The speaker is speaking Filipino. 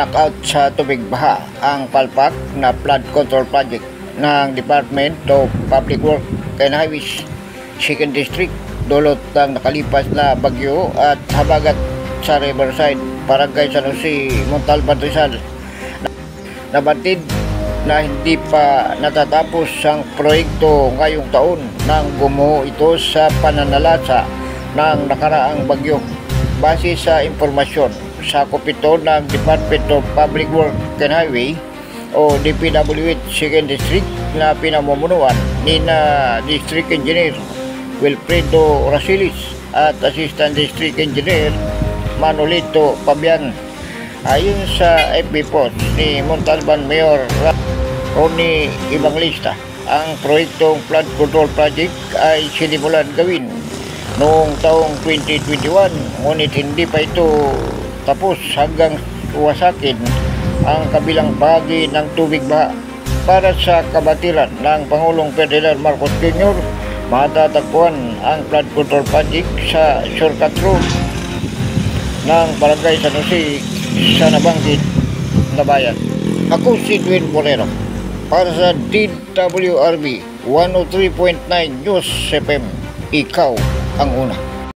knockout sa tubig baha ang palpak na flood control project ng Department of Public Works and Highways 2nd District dulot ng nakalipas na bagyo at habagat sa Riverside, Barangay San Jose, Montalban, Rizal. Nabatid na hindi pa natatapos ang proyekto ngayong taon nang gumuho ito sa pananalasa ng nakaraang bagyo. Base sa impormasyon sa kopito ng Department of Public Works and Highway o DPWH 2nd District na pinamumunuan ni District Engineer Wilfredo Rasilis at Assistant District Engineer Manolito Pabian. Ayon sa FB post ni Montalban Mayor Ronnie Evangelista, ang proyektong flood control project ay sinimulan gawin noong taong 2021, ngunit hindi pa ito tapos hanggang wasakin ang kabilang bahagi ng tubig baha. Para sa kabatiran ng Pangulong Ferdinand Marcos Jr., matatagpuan ang flood control project sa shortcut road ng Barangay San Jose sa nabanggit na bayan. Ako si Dwayne Bolero para sa DWRB 103.9 News FM. Ikaw ang una.